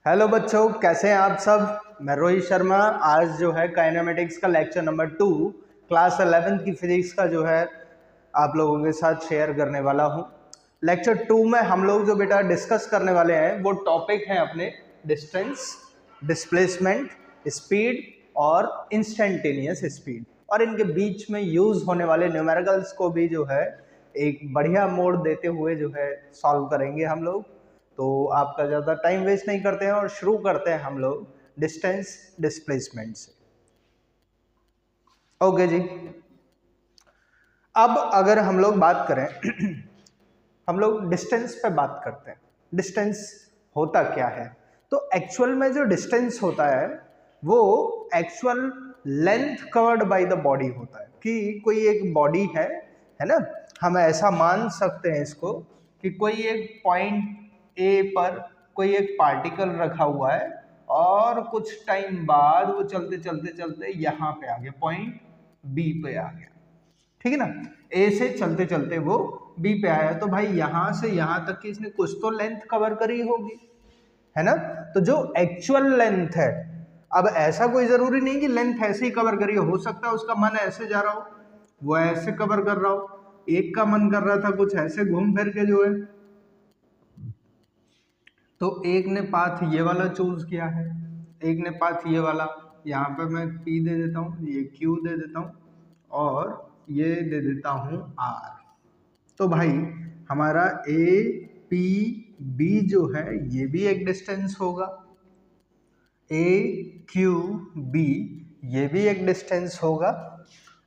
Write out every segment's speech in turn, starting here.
Hello बच्चों, कैसे हैं आप सब। मैं रोहित शर्मा। आज जो है काइनेमेटिक्स का लेक्चर नंबर 2 क्लास 11th की फिजिक्स का जो है आप लोगों के साथ शेयर करने वाला हूं। लेक्चर 2 में हम लोग जो बेटा डिस्कस करने वाले हैं वो टॉपिक है अपने डिस्टेंस, डिस्प्लेसमेंट, स्पीड और इंस्टेंटेनियस स्पीड, और इनके बीच में यूज होने वाले न्यूमेरिकल्स को भी जो है एक बढ़िया मोड़ देते हुए जो है सॉल्व करेंगे हम लोग। तो आपका ज़्यादा टाइम वेस्ट नहीं करते हैं और शुरू करते हैं हम लोग डिस्टेंस डिस्प्लेसमेंट से। ओके जी। अब अगर हम लोग बात करें हम लोग डिस्टेंस पे बात करते हैं। डिस्टेंस होता क्या है? तो एक्चुअल में जो डिस्टेंस होता है वो actual length covered by the body होता है। कि कोई एक बॉडी है ना, हम ऐसा मान सकते हैं इसको कि कोई एक पॉइंट ए पर कोई एक पार्टिकल रखा हुआ है और कुछ टाइम बाद वो चलते चलते चलते यहाँ पे आ गया, पॉइंट बी पे आ गया, ठीक है ना। ए से चलते चलते वो बी पे आया, तो भाई यहाँ से यहाँ तक की इसने कुछ तो लेंथ कवर करी होगी, है ना। तो जो एक्चुअल लेंथ है, अब ऐसा कोई जरूरी नहीं कि लेंथ ऐसे ही कवर करी हो सकता है उसका मन ऐसे जा रहा हो, वो ऐसे कवर कर रहा हो, एक का मन कर रहा था कुछ ऐसे घूम फिर के जो है, तो एक ने पाथ ये वाला चूज किया है, एक ने पाथ ये वाला, यहाँ पे मैं P दे देता हूँ, ये Q दे देता हूँ और ये दे देता हूँ R। तो भाई हमारा APB जो है ये भी एक डिस्टेंस होगा, AQB ये भी एक डिस्टेंस होगा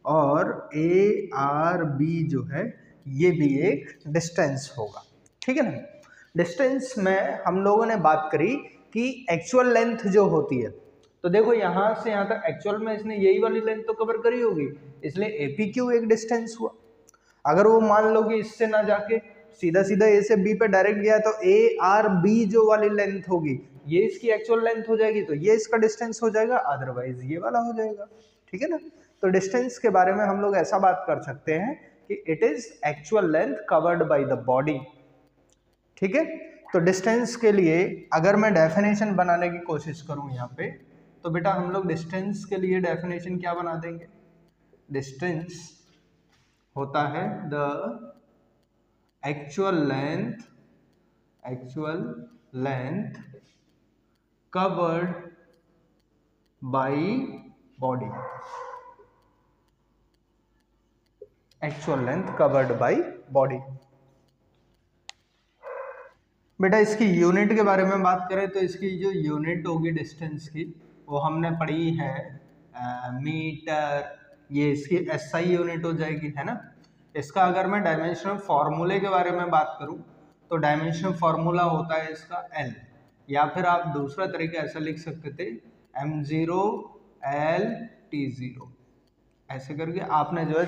और ARB जो है ये भी एक डिस्टेंस होगा, ठीक है ना। डिस्टेंस में हम लोगों ने बात करी कि एक्चुअल लेंथ जो होती है, तो देखो यहाँ से यहाँ तक एक्चुअल में इसने यही वाली लेंथ तो कवर करी होगी, इसलिए APQ एक डिस्टेंस हुआ। अगर वो मान लो कि इससे ना जाके सीधा सीधा ए से बी पे डायरेक्ट गया तो ARB जो वाली लेंथ होगी ये इसकी एक्चुअल लेंथ हो जाएगी, तो ये इसका डिस्टेंस हो जाएगा, अदरवाइज ये वाला हो जाएगा, ठीक है ना। तो डिस्टेंस के बारे में हम लोग ऐसा बात कर सकते हैं कि it is actual length covered by the body, ठीक है। तो डिस्टेंस के लिए अगर मैं डेफिनेशन बनाने की कोशिश करूं यहाँ पे, तो बेटा हम लोग डिस्टेंस के लिए डेफिनेशन क्या बना देंगे? डिस्टेंस होता है the actual length covered by body, actual length covered by body. बेटा इसकी यूनिट के बारे में बात करें तो इसकी जो यूनिट होगी डिस्टेंस की वो हमने पढ़ी है मीटर, ये इसकी SI यूनिट हो जाएगी, है ना। इसका अगर मैं डायमेंशनल फार्मूले के बारे में बात करूं तो डायमेंशनल फार्मूला होता है इसका L, या फिर आप दूसरा तरीका ऐसा लिख सकते थे M0 L T0, ऐसे करके आपने जो है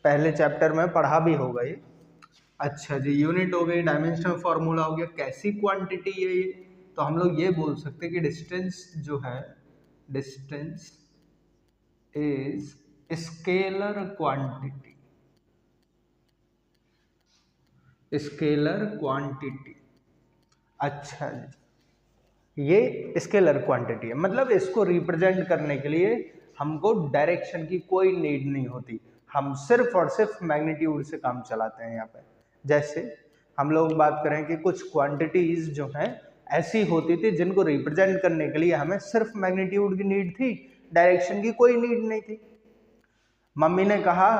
पहले चैप्टर में पढ़ा भी होगा ये। अच्छा जी, यूनिट हो गई, डायमेंशनल फार्मूला हो गया, कैसी क्वांटिटी है ये, तो हम लोग ये बोल सकते हैं कि डिस्टेंस जो है, distance is scalar quantity, scalar quantity. अच्छा जी, ये स्केलर क्वांटिटी है, मतलब इसको रिप्रेजेंट करने के लिए हमको डायरेक्शन की कोई नीड नहीं होती, हम सिर्फ और सिर्फ मैग्नीट्यूड से काम चलाते हैं यहाँ पे। जैसे हम लोग बात करें कि कुछ क्वांटिटीज जो हैं ऐसी होती थी जिनको रिप्रेजेंट करने के लिए हमें सिर्फ मैग्नीट्यूड की नीड थी, डायरेक्शन की कोई नीड नहीं थी। मम्मी ने कहा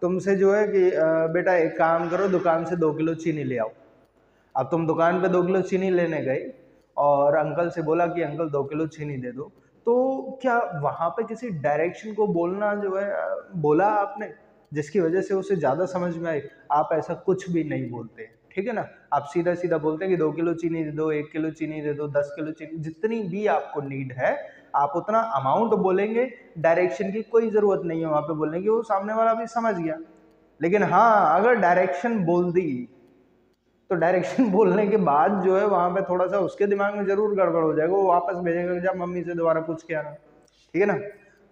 तुमसे जो है कि बेटा एक काम करो, दुकान से 2 किलो चीनी ले आओ। अब तुम दुकान पे 2 किलो चीनी लेने गए और अंकल से बोला कि अंकल 2 किलो चीनी दे दो, तो क्या वहां पे किसी डायरेक्शन को बोलना जो है बोला आपने जिसकी वजह से उसे ज़्यादा समझ में आए? आप ऐसा कुछ भी नहीं बोलते, ठीक है ना। आप सीधा सीधा बोलते हैं कि 2 किलो चीनी दे दो, 1 किलो चीनी दे दो, 10 किलो चीनी, जितनी भी आपको नीड है आप उतना अमाउंट बोलेंगे, डायरेक्शन की कोई ज़रूरत नहीं है वहाँ पे बोलने की, वो सामने वाला भी समझ गया। लेकिन हाँ, अगर डायरेक्शन बोल दी तो डायरेक्शन बोलने के बाद जो है वहाँ पे थोड़ा सा उसके दिमाग में जरूर गड़बड़ हो जाएगा, वो वापस भेजेगा जब मम्मी से दोबारा पूछ के आना, ठीक है ना।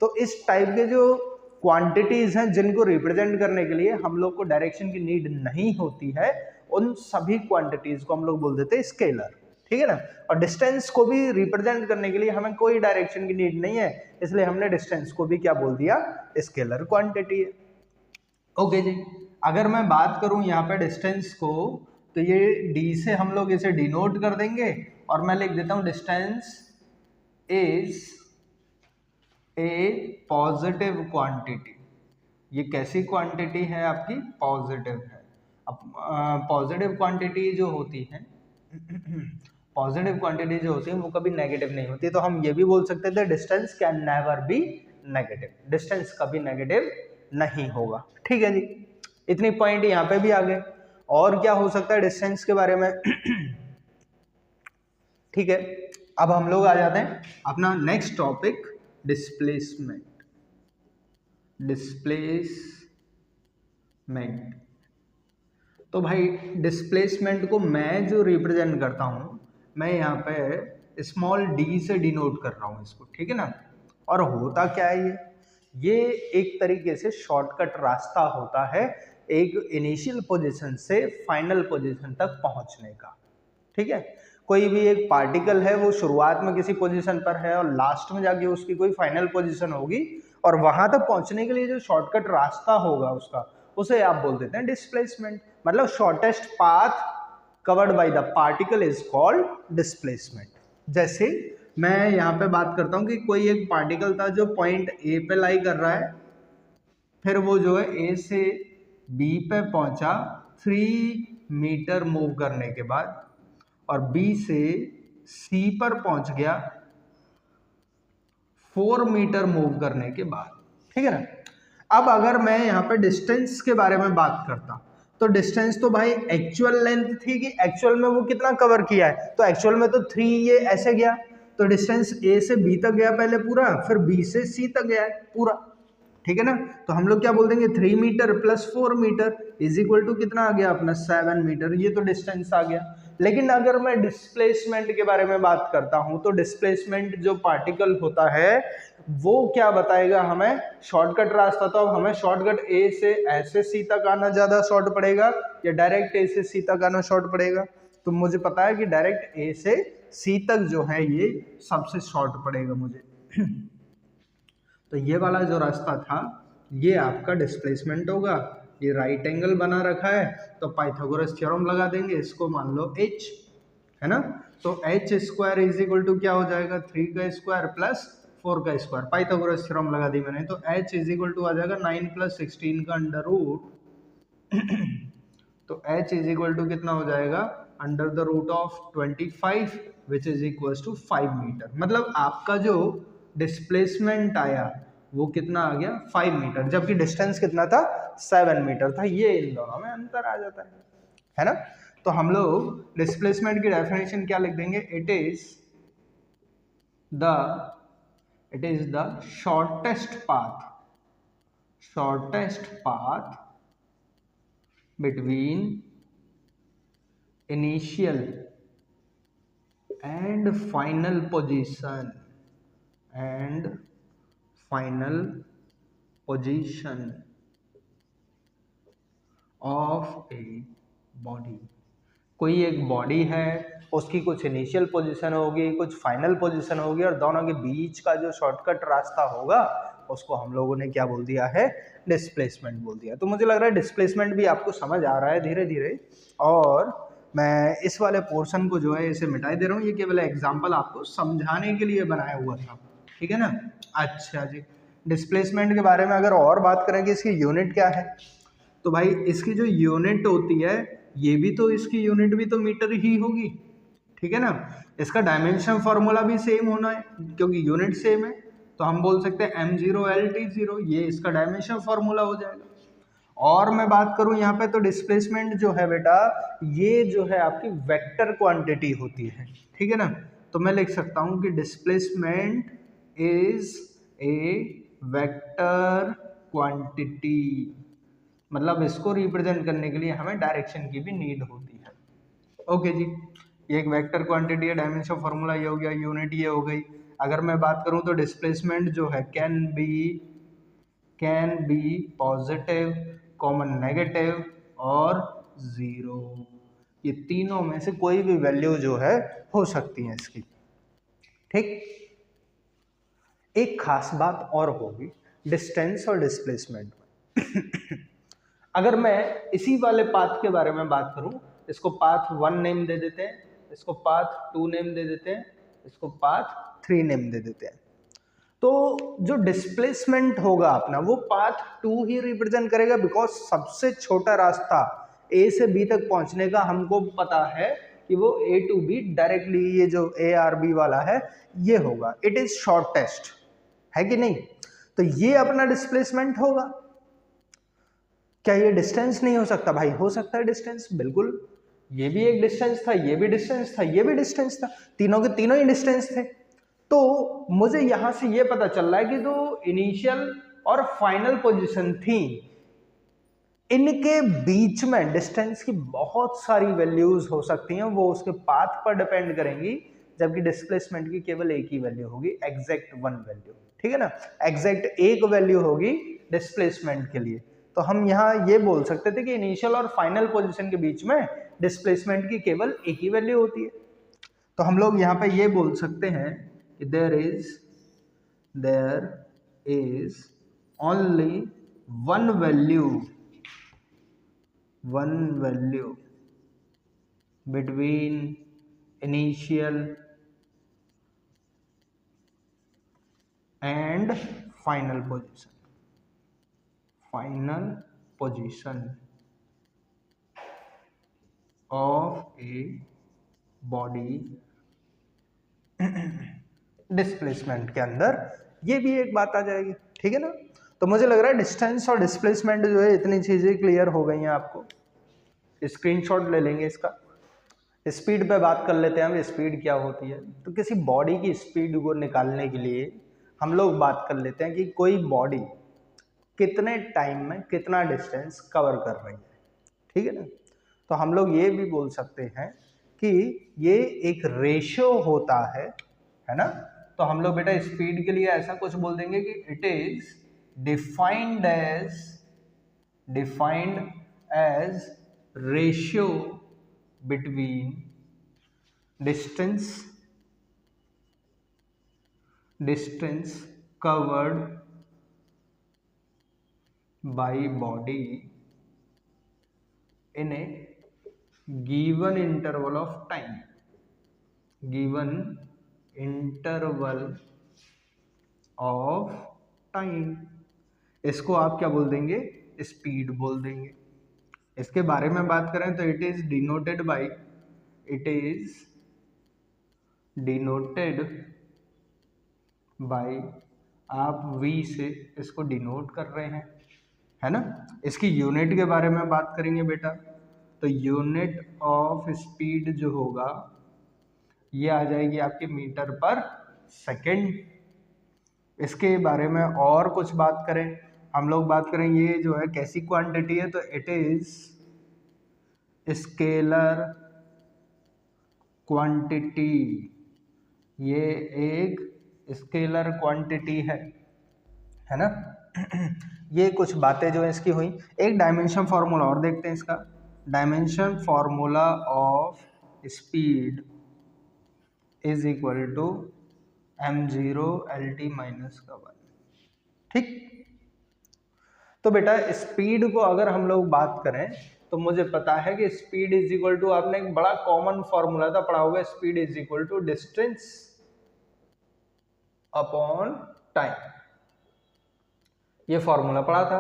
तो इस टाइप के जो क्वांटिटीज हैं जिनको रिप्रेजेंट करने के लिए हम लोग को डायरेक्शन की नीड नहीं होती है, उन सभी क्वांटिटीज को हम लोग बोल देते हैं स्केलर, ठीक है ना। और डिस्टेंस को भी रिप्रेजेंट करने के लिए हमें कोई डायरेक्शन की नीड नहीं है, इसलिए हमने डिस्टेंस को भी क्या बोल दिया, स्केलर क्वांटिटी है। ओके जी, अगर मैं बात करूं यहाँ पे डिस्टेंस को, तो ये डी से हम लोग इसे डिनोट कर देंगे और मैं लिख देता हूं distance is a positive quantity. ये कैसी क्वांटिटी है आपकी, पॉजिटिव है। अब पॉजिटिव क्वांटिटी जो होती है पॉजिटिव क्वांटिटी जो होती है वो कभी नेगेटिव नहीं होती, तो हम ये भी बोल सकते थे distance can never be negative, distance कभी नेगेटिव नहीं होगा। ठीक है जी, इतनी पॉइंट यहाँ पे भी आ गए। और क्या हो सकता है डिस्टेंस के बारे में ठीक है, अब हम लोग आ जाते हैं अपना नेक्स्ट टॉपिक, डिस्प्लेसमेंट। डिस्प्लेसमेंट, तो भाई डिस्प्लेसमेंट को मैं जो रिप्रेजेंट करता हूं, मैं यहाँ पे स्मॉल डी से डिनोट कर रहा हूँ इसको, ठीक है ना। और होता क्या है ये एक तरीके से शॉर्टकट रास्ता होता है एक इनिशियल पोजीशन से फाइनल पोजीशन तक पहुंचने का। ठीक है, कोई भी एक पार्टिकल है वो शुरुआत में किसी पोजीशन पर है और लास्ट में जाके उसकी कोई फाइनल पोजीशन होगी, और वहां तक पहुंचने के लिए जो शॉर्टकट रास्ता होगा उसका, उसे आप बोल देते हैं डिस्प्लेसमेंट। मतलब shortest path covered by the particle is called displacement. जैसे मैं यहाँ पे बात करता हूँ कि कोई एक पार्टिकल था जो पॉइंट ए पे लाई कर रहा है, फिर वो जो है ए से बी पे पहुंचा 3 मीटर मूव करने के बाद, और बी से सी पर पहुंच गया 4 मीटर मूव करने के बाद। ठीक है ना। अब अगर मैं यहाँ पे डिस्टेंस के बारे में बात करता, तो डिस्टेंस तो भाई एक्चुअल लेंथ थी कि एक्चुअल में वो कितना कवर किया है, तो एक्चुअल में तो 3 ये ऐसे गया, तो डिस्टेंस ए से बी तक गया पहले पूरा, फिर बी से सी तक गया पूरा। ठीक है ना, तो हम लोग क्या बोल देंगे 3 metre plus 4 metre is equal to कितना आ गया अपना 7 मीटर, ये तो डिस्टेंस आ गया। लेकिन अगर मैं डिस्प्लेसमेंट के बारे में बात करता हूं, तो डिस्प्लेसमेंट जो पार्टिकल होता है वो क्या बताएगा हमें, शॉर्टकट रास्ता। तो अब हमें शॉर्टकट ए से ऐसे सी तक आना ज्यादा शॉर्ट पड़ेगा या डायरेक्ट ए से सी तक आना शॉर्ट पड़ेगा, तो मुझे पता है कि डायरेक्ट ए से सी तक जो है ये सबसे शॉर्ट पड़ेगा मुझे तो ये वाला जो रास्ता था ये आपका डिस्प्लेसमेंट होगा। ये राइट एंगल बना रखा है, तो पाइथागोरस थ्योरम लगा देंगे, इसको मान लो h है ना, तो h square is equal to क्या हो जाएगा 3 का स्क्वायर प्लस 4 का स्क्वायर, पाइथागोरस थ्योरम लगा दी मैंने, तो h इज इक्वल टू आ जाएगा 9 प्लस 16 का अंडर रूट तो h इज इक्वल टू कितना हो जाएगा under the root of 25 which is equal to 5 metre. मतलब आपका जो डिस्प्लेसमेंट आया वो कितना आ गया 5 मीटर, जबकि डिस्टेंस कितना था 7 मीटर था। ये इन दोनों में अंतर आ जाता है ना। तो हम लोग डिस्प्लेसमेंट की डेफिनेशन क्या लिख देंगे, it is the shortest path between initial and final position of a body। कोई एक बॉडी है, उसकी कुछ इनिशियल पोजीशन होगी, कुछ फाइनल पोजीशन होगी, और दोनों के बीच का जो शॉर्टकट रास्ता होगा उसको हम लोगों ने क्या बोल दिया है, डिस्प्लेसमेंट बोल दिया। तो मुझे लग रहा है डिस्प्लेसमेंट भी आपको समझ आ रहा है धीरे धीरे, और मैं इस वाले पोर्शन को जो है इसे मिटाई दे रहा हूँ, ये केवल एग्जाम्पल आपको समझाने के लिए बनाया हुआ था। ठीक है ना। अच्छा जी, डिस्प्लेसमेंट के बारे में अगर और बात करें कि इसकी यूनिट क्या है, तो भाई इसकी जो यूनिट होती है ये भी तो, इसकी यूनिट भी तो मीटर ही होगी। ठीक है ना। इसका डायमेंशन फॉर्मूला भी सेम होना है क्योंकि यूनिट सेम है, तो हम बोल सकते हैं m0LT0, ये इसका डायमेंशन फॉर्मूला हो जाएगा। और मैं बात करूं यहाँ पे, तो डिस्प्लेसमेंट जो है बेटा ये जो है आपकी वेक्टर क्वांटिटी होती है। ठीक है ना, तो मैं लिख सकता हूं कि displacement is a vector quantity, मतलब इसको रिप्रेजेंट करने के लिए हमें डायरेक्शन की भी नीड होती है। ओके जी, ये एक वेक्टर क्वांटिटी है, डायमेंशन फॉर्मूला ये हो गया, यूनिट ये हो गई। अगर मैं बात करूं तो डिस्प्लेसमेंट जो है can be positive, common negative और जीरो। ये तीनों में से कोई भी वैल्यू जो है हो सकती है इसकी। ठीक, एक खास बात और होगी डिस्टेंस और डिस्प्लेसमेंट में। अगर मैं इसी वाले पाथ के बारे में बात करूं, इसको पाथ 1 नेम दे देते हैं, इसको पाथ 2 नेम दे देते हैं, इसको पाथ 3 नेम दे देते हैं, तो जो डिस्प्लेसमेंट होगा अपना वो पाथ 2 ही रिप्रेजेंट करेगा, बिकॉज सबसे छोटा रास्ता ए से बी तक पहुंचने का हमको पता है कि वो ए टू बी डायरेक्टली ये जो ए आर बी वाला है ये होगा, इट इज शॉर्टेस्ट, है कि नहीं? तो ये अपना डिस्प्लेसमेंट होगा। क्या ये डिस्टेंस नहीं हो सकता? भाई हो सकता है डिस्टेंस, बिल्कुल, ये भी एक डिस्टेंस था, ये भी डिस्टेंस था, ये भी डिस्टेंस था, तीनों के तीनों ही डिस्टेंस थे। तो मुझे यहां से ये पता चल रहा है कि जो इनिशियल और फाइनल पोजीशन थी इनके बीच में डिस्टेंस की बहुत सारी वैल्यूज हो सकती हैं, वो उसके पाथ पर डिपेंड करेंगी, जबकि डिस्प्लेसमेंट की केवल एक ही वैल्यू होगी, एग्जैक्ट 1 वैल्यू, ठीक है ना, एग्जैक्ट एक वैल्यू होगी डिस्प्लेसमेंट के लिए। तो हम यहाँ ये बोल सकते थे कि इनिशियल और फाइनल पोजीशन के बीच में डिस्प्लेसमेंट की केवल एक ही वैल्यू होती है। तो हम लोग यहाँ पे ये बोल सकते हैं कि there is only one value between initial and final position of a body displacement के अंदर, ये भी एक बात आ जाएगी, ठीक है ना। तो मुझे लग रहा है डिस्टेंस और डिस्प्लेसमेंट जो है इतनी चीजें क्लियर हो गई हैं आपको। स्क्रीनशॉट ले लेंगे इसका। स्पीड पे बात कर लेते हैं हम, स्पीड क्या होती है। तो किसी बॉडी की स्पीड को निकालने के लिए हम लोग बात कर लेते हैं कि कोई बॉडी कितने टाइम में कितना डिस्टेंस कवर कर रही है, ठीक है ना। तो हम लोग ये भी बोल सकते हैं कि ये एक रेशियो होता है ना। तो हम लोग बेटा स्पीड के लिए ऐसा कुछ बोल देंगे कि it is defined as ratio between distance covered by body in a given interval of time, इसको आप क्या बोल देंगे? स्पीड बोल देंगे। इसके बारे में बात करें तो इट इज डिनोटेड बाय आप v से इसको डिनोट कर रहे हैं, है ना। इसकी यूनिट के बारे में बात करेंगे बेटा, तो यूनिट ऑफ स्पीड जो होगा ये आ जाएगी आपकी मीटर पर सेकेंड। इसके बारे में और कुछ बात करें, हम लोग बात करें ये जो है कैसी क्वांटिटी है, तो इट इज स्केलर क्वांटिटी, ये एक स्केलर क्वांटिटी है ना। ये कुछ बातें जो है इसकी हुई। एक डायमेंशन फार्मूला और देखते हैं इसका। Dimension formula of speed is equal to m0 LT minus का 1, ठीक। तो बेटा स्पीड को अगर हम लोग बात करें तो मुझे पता है कि स्पीड इज इक्वल टू, आपने एक बड़ा कॉमन फॉर्मूला था पढ़ा होगा, speed is equal to distance upon time, ये फॉर्मूला पढ़ा था।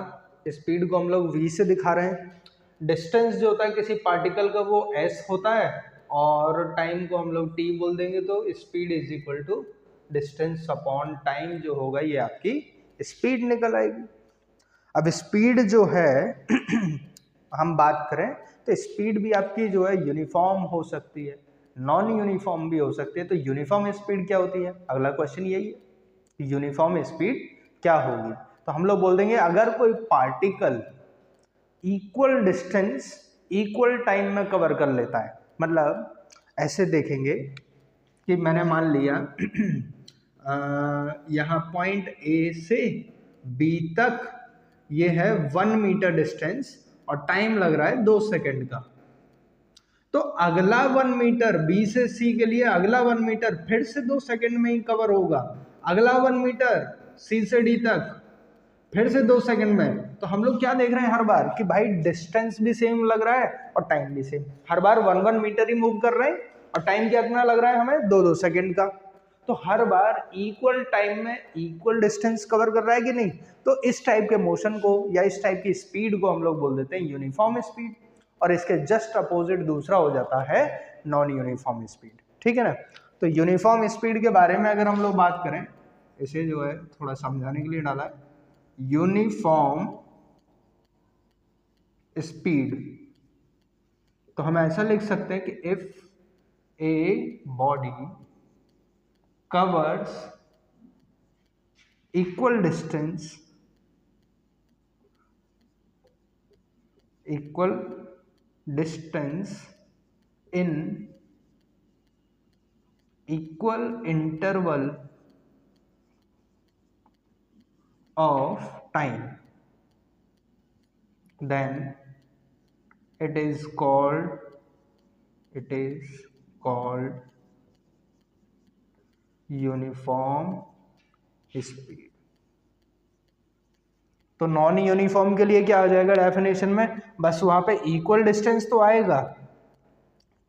स्पीड को हम लोग v से दिखा रहे हैं, डिस्टेंस जो होता है किसी पार्टिकल का वो s होता है, और टाइम को हम लोग t बोल देंगे। तो speed is equal to distance upon time जो होगा ये आपकी स्पीड निकल आएगी। अब स्पीड जो है हम बात करें तो स्पीड भी आपकी जो है यूनिफॉर्म हो सकती है, नॉन यूनिफॉर्म भी हो सकती है। तो यूनिफॉर्म स्पीड क्या होती है, अगला क्वेश्चन यही है, यूनिफॉर्म स्पीड क्या होगी। तो हम लोग बोल देंगे अगर कोई particle equal distance equal time में कवर कर लेता है, मतलब ऐसे देखेंगे कि मैंने मान लिया यहाँ पॉइंट ए से बी तक ये है 1 मीटर डिस्टेंस और टाइम लग रहा है 2 सेकंड का। तो अगला 1 मीटर बी से सी के लिए अगला 1 मीटर फिर से 2 सेकंड में ही कवर होगा, अगला 1 मीटर सी से डी तक फिर से 2 सेकंड में। तो हम लोग क्या देख रहे हैं हर बार कि भाई डिस्टेंस भी सेम लग रहा है और टाइम भी सेम, हर बार 1 मीटर ही मूव कर रहे हैं और टाइम कितना लग रहा है हमें 2 सेकंड का। तो हर बार इक्वल टाइम में इक्वल डिस्टेंस कवर कर रहा है कि नहीं। तो इस टाइप के मोशन को या इस टाइप की स्पीड को हम लोग बोल देते हैं यूनिफॉर्म स्पीड, और इसके जस्ट अपोजिट दूसरा हो जाता है नॉन यूनिफॉर्म स्पीड। ठीक है ना। तो यूनिफॉर्म स्पीड के बारे में अगर हम लोग बात करें, इसे जो है थोड़ा समझाने के लिए डाला है, यूनिफॉर्म स्पीड तो हम ऐसा लिख सकते हैं कि if a body covers equal distance in equal interval of time, then it is called uniform speed. तो नॉन यूनिफॉर्म के लिए क्या आ जाएगा डेफिनेशन में, बस वहां पे इक्वल डिस्टेंस तो आएगा,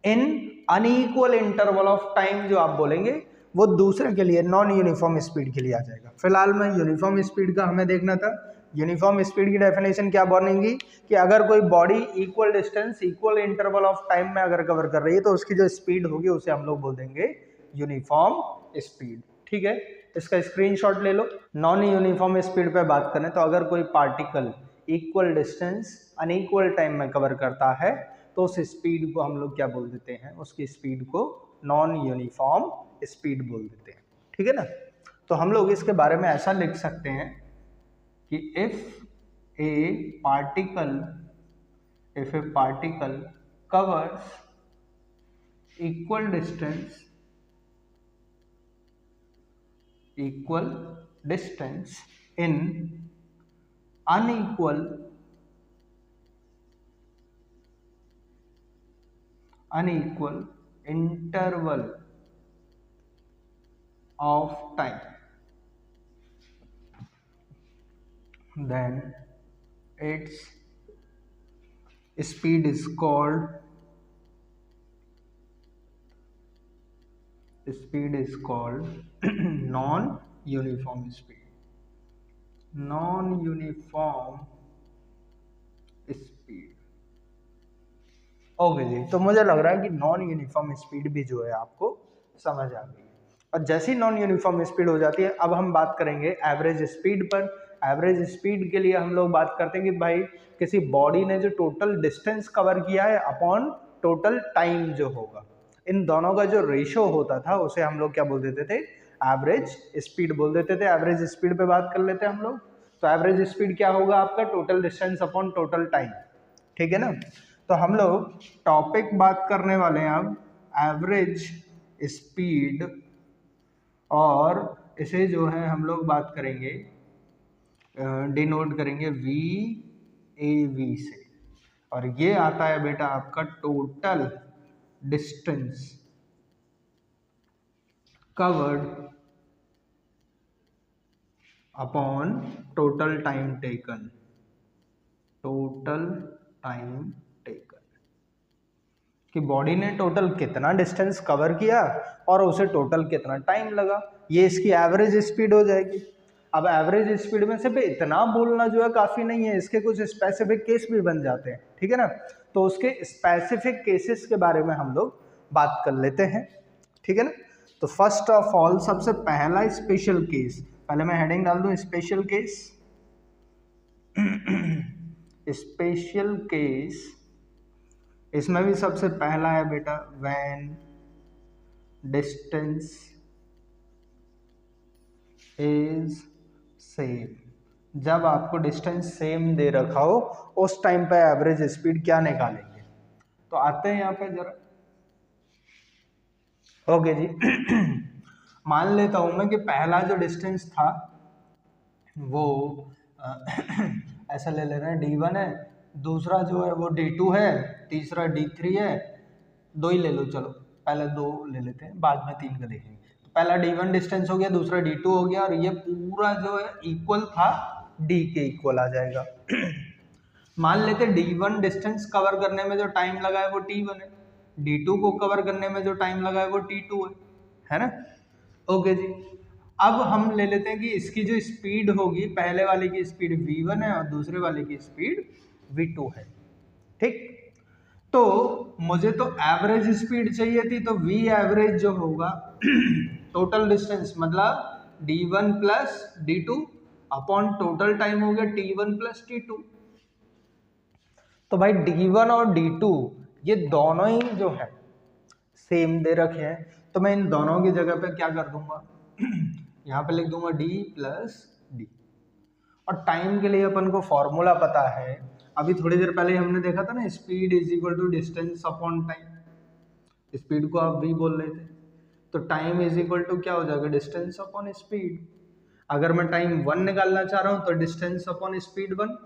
इन अनइक्वल इंटरवल ऑफ टाइम जो आप बोलेंगे वो दूसरे के लिए नॉन यूनिफॉर्म स्पीड के लिए आ जाएगा। फिलहाल में यूनिफॉर्म स्पीड का हमें देखना था। यूनिफॉर्म स्पीड की डेफिनेशन क्या बनेगी कि अगर कोई body equal distance equal interval of time में अगर कवर कर रही है तो उसकी जो स्पीड होगी उसे हम लोग बोल देंगे यूनिफॉर्म स्पीड। ठीक है, इसका स्क्रीनशॉट ले लो। नॉन यूनिफॉर्म स्पीड पे बात करें तो अगर कोई particle equal distance unequal time में कवर करता है तो उस स्पीड को हम लोग क्या बोल देते हैं, उसकी स्पीड को नॉन यूनिफॉर्म स्पीड बोल देते हैं। ठीक है ना। तो हम लोग इसके बारे में ऐसा लिख सकते हैं कि if A particle covers equal distance in unequal interval of time, then its speed is called non-uniform speed। Okay जी, तो मुझे लग रहा है कि नॉन यूनिफॉर्म स्पीड भी जो है आपको समझ आ गई है। और जैसी नॉन यूनिफॉर्म स्पीड हो जाती है, अब हम बात करेंगे एवरेज स्पीड पर। एवरेज स्पीड के लिए हम लोग बात करते हैं कि भाई किसी बॉडी ने जो टोटल डिस्टेंस कवर किया है अपॉन टोटल टाइम जो होगा, इन दोनों का जो रेशो होता था उसे हम लोग क्या बोल देते थे, एवरेज स्पीड बोल देते थे। एवरेज स्पीड पे बात कर लेते हैं हम लोग। तो एवरेज स्पीड क्या होगा आपका, total distance upon total time. ठीक है ना। तो हम लोग टॉपिक बात करने वाले हैं अब एवरेज स्पीड, और इसे जो है हम लोग बात करेंगे डिनोट करेंगे VAV से, और ये आता है बेटा आपका total distance covered upon total time taken. कि बॉडी ने टोटल कितना डिस्टेंस कवर किया और उसे टोटल कितना टाइम लगा, ये इसकी एवरेज स्पीड हो जाएगी। अब एवरेज स्पीड में सिर्फ इतना बोलना जो है काफ़ी नहीं है, इसके कुछ स्पेसिफिक केस भी बन जाते हैं। ठीक है ना। तो उसके स्पेसिफिक केसेस के बारे में हम लोग बात कर लेते हैं। ठीक है ना। तो फर्स्ट ऑफ ऑल सबसे पहला स्पेशल केस, पहले मैं हेडिंग डाल दूं स्पेशल केस। स्पेशल केस, इसमें भी सबसे पहला है बेटा व्हेन डिस्टेंस इज सेम। जब आपको डिस्टेंस सेम दे रखा हो उस टाइम पे एवरेज स्पीड क्या निकालेंगे। तो आते हैं यहाँ पे जरा। ओके जी। मान लेता हूं मैं कि पहला जो डिस्टेंस था वो ऐसा ले रहे हैं D1 है, दूसरा जो है वो D2 है, तीसरा D3 है, दो ही ले लो, चलो पहले दो ले लेते हैं, बाद में तीन का देखेंगे। तो पहला d1 डिस्टेंस हो गया, दूसरा d2 हो गया, और ये पूरा जो है इक्वल था d के इक्वल आ जाएगा। मान लेते d1 डिस्टेंस कवर करने में जो टाइम लगा है वो t1 है, d2 को कवर करने में जो टाइम लगा है वो t2 है ना। ओके जी, अब हम ले लेते हैं कि इसकी जो स्पीड होगी, पहले वाले की स्पीड v1 है और दूसरे वाले की स्पीड v2 है, ठीक। तो मुझे तो एवरेज स्पीड चाहिए थी, तो v एवरेज जो होगा टोटल डिस्टेंस मतलब d1 plus d2 upon total time हो गया t1 प्लस t2। तो भाई d1 और d2 ये दोनों ही जो है सेम दे रखे हैं, तो मैं इन दोनों की जगह पे क्या कर दूंगा यहाँ पे लिख दूंगा d प्लस डी। और टाइम के लिए अपन को फॉर्मूला पता है, अभी थोड़ी देर पहले हमने देखा था ना, speed is equal to distance upon time. Speed को आप v बोल रहे थे, तो टाइम इज इक्वल टू क्या हो जाएगा, डिस्टेंस अपॉन स्पीड। अगर मैं टाइम 1 निकालना चाह रहा हूँ तो डिस्टेंस अपॉन स्पीड 1,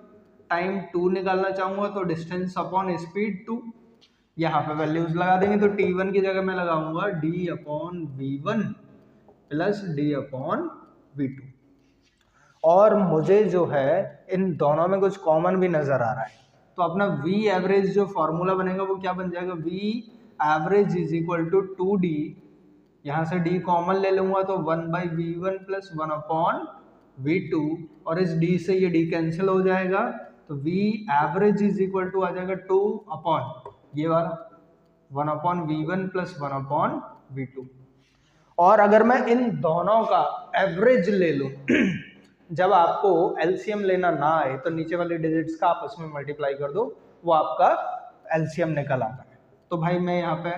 टाइम 2 निकालना चाहूंगा तो डिस्टेंस अपॉन स्पीड 2। यहाँ पे वैल्यूज लगा देंगे, तो t1 की जगह मैं लगाऊंगा d upon v1 plus d upon v2। और मुझे जो है इन दोनों में कुछ कॉमन भी नजर आ रहा है, तो अपना v एवरेज जो फॉर्मूला बनेगा वो क्या बन जाएगा, v average is equal to 2d, यहाँ से d कॉमन ले लूंगा तो 1/v1 प्लस 1 अपॉन v2, और इस d से ये d कैंसिल हो जाएगा, तो v average is equal to आ जाएगा 2 अपॉन ये वाला 1 upon v1 plus 1 upon v2। और अगर मैं इन दोनों का एवरेज ले लूं जब आपको एलसीएम लेना ना आए तो नीचे वाले डिजिट्स का आपस में मल्टीप्लाई कर दो, वो आपका एलसीएम निकल आता है। तो भाई मैं यहाँ पे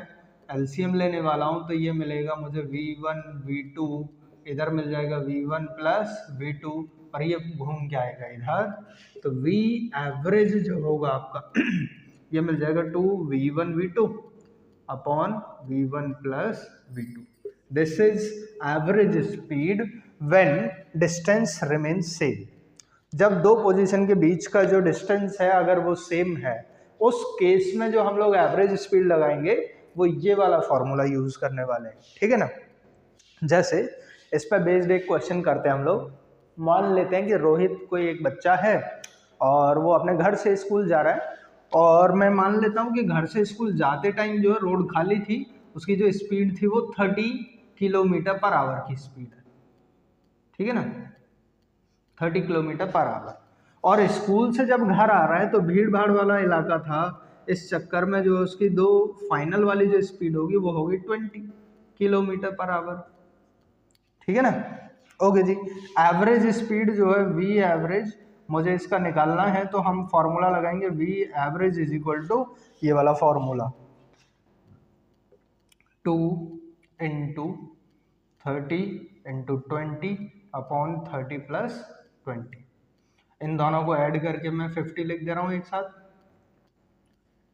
एलसीएम लेने वाला हूँ, तो ये मिलेगा मुझे v1 v2, इधर मिल जाएगा v1 प्लस v2, और ये घूम के आएगा इधर, तो v एवरेज जो होगा आपका ये मिल जाएगा 2v1 v2 upon v1 plus v2। This is average speed when distance remains same. जब दो पोजीशन के बीच का जो डिस्टेंस है अगर वो सेम है, उस केस में जो हम लोग एवरेज स्पीड लगाएंगे वो ये वाला फॉर्मूला यूज करने वाले हैं, ठीक है ना। जैसे इस पर बेस्ड एक क्वेश्चन करते हैं हम लोग। मान लेते हैं कि रोहित कोई एक बच्चा है और वो अपने घर से स्कूल जा रहा है, और मैं मान लेता हूँ कि घर से स्कूल जाते टाइम जो है रोड खाली थी, उसकी जो स्पीड थी वो 30 किलोमीटर पर आवर की स्पीड है, ठीक है ना, 30 किलोमीटर पर आवर। और स्कूल से जब घर आ रहा है तो भीड़ भाड़ वाला इलाका था, इस चक्कर में जो उसकी दो फाइनल वाली जो स्पीड होगी वो होगी 20 किलोमीटर पर आवर, ठीक है ना। ओके जी, एवरेज स्पीड जो है v एवरेज मुझे इसका निकालना है, तो हम फॉर्मूला लगाएंगे v average is equal to ये वाला formula 2 into 30 into 20 upon 30 plus 20। इन दोनों को ऐड करके मैं 50 लिख दे रहा हूँ एक साथ।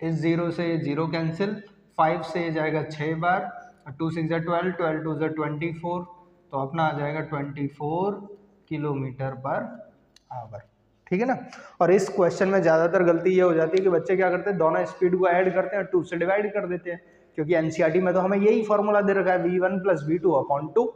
इस 0 से 0 कैंसिल, 5 से ये जाएगा 6 बार, 2 6 12, 12 2 24, तो अपना आ जाएगा 24 किलोमीटर पर आवर, ठीक है ना। और इस क्वेश्चन में ज़्यादातर गलती ये हो जाती है कि बच्चे क्या करते हैं, दोनों स्पीड को ऐड करते हैं और 2 से डिवाइड कर देते हैं, क्योंकि एनसीईआरटी में तो हमें यही फॉर्मूला दे रखा है v1 प्लस v2 अपॉन 2।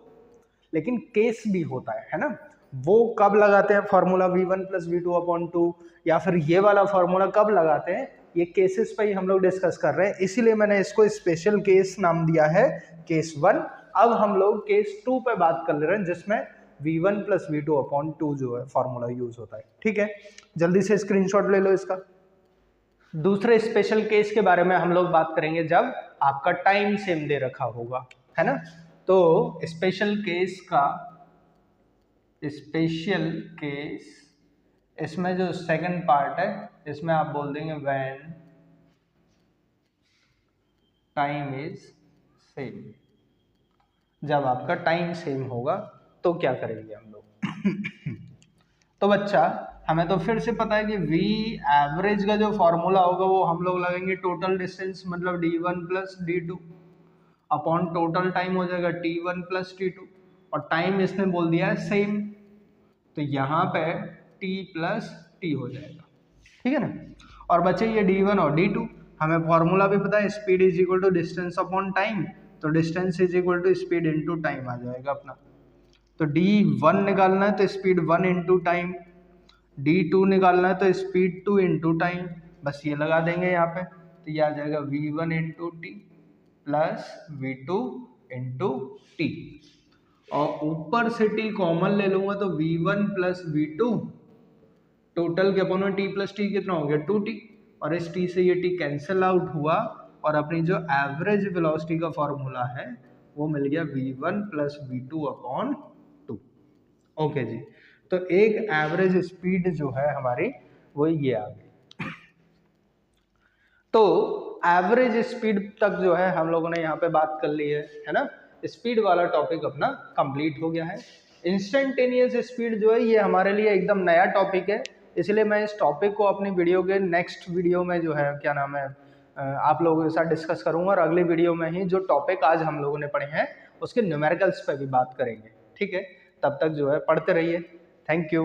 लेकिन केस भी होता है ना, वो कब लगाते हैं formula v1 plus v2 upon 2, या फिर ये वाला फॉर्मूला कब लगाते हैं, ये केसेस पे ही हम लोग डिस्कस कर रहे हैं, इसीलिए मैंने इसको स्पेशल केस नाम दिया है, केस 1। अब हम लोग केस 2 पे बात कर ले रहे हैं, जिसमें v1 प्लस v2 अपॉन 2 जो है फॉर्मूला यूज होता है, ठीक है। जल्दी से स्क्रीनशॉट ले लो इसका। दूसरे स्पेशल केस के बारे में हम लोग बात करेंगे जब आपका टाइम सेम दे रखा होगा, है ना। तो स्पेशल केस का स्पेशल केस, इसमें जो सेकंड पार्ट है इसमें आप बोल देंगे व्हेन टाइम इज सेम। जब आपका टाइम सेम होगा तो क्या करेंगे हम लोग तो बच्चा हमें तो फिर से पता है कि v एवरेज का जो फॉर्मूला होगा वो हम लोग लगेंगे टोटल डिस्टेंस मतलब d1 plus d2 upon total time हो जाएगा t1 प्लस t2, और टाइम इसने बोल दिया है सेम, तो यहाँ पे t प्लस t हो जाएगा, ठीक है ना। और बच्चे ये d1 और d2 हमें फॉर्मूला भी पता है, speed is equal to distance upon time, तो distance is equal to speed into time आ जाएगा अपना। तो d1 निकालना है तो स्पीड 1 इंटू टाइम, d2 निकालना है तो स्पीड 2 इंटू टाइम, बस ये लगा देंगे यहाँ पे, तो ये आ जाएगा v1 into T plus v2 into T, और ऊपर से t कॉमन ले लूंगा तो v1 प्लस v2 टोटल के अपन में t प्लस टी कितना हो गया 2t, और इस t से ये t कैंसिल आउट हुआ, और अपनी जो एवरेज वेलोसिटी का फॉर्मूला है वो मिल गया v1 plus v2 upon 2। Okay जी, तो एक एवरेज स्पीड जो है हमारी वो ये आ गई। तो एवरेज स्पीड तक जो है हम लोगों ने यहाँ पे बात कर ली है ना, स्पीड वाला टॉपिक अपना कंप्लीट हो गया है। इंस्टेंटेनियस स्पीड जो है ये हमारे लिए एकदम नया टॉपिक है, इसलिए मैं इस टॉपिक को अपनी वीडियो के नेक्स्ट वीडियो में जो है क्या नाम है आप लोगों के साथ डिस्कस करूंगा, और अगली वीडियो में ही जो टॉपिक आज हम लोगों ने पढ़े हैं उसके न्यूमेरिकल्स पे भी बात करेंगे। ठीक है, तब तक जो है पढ़ते रहिए। Thank you.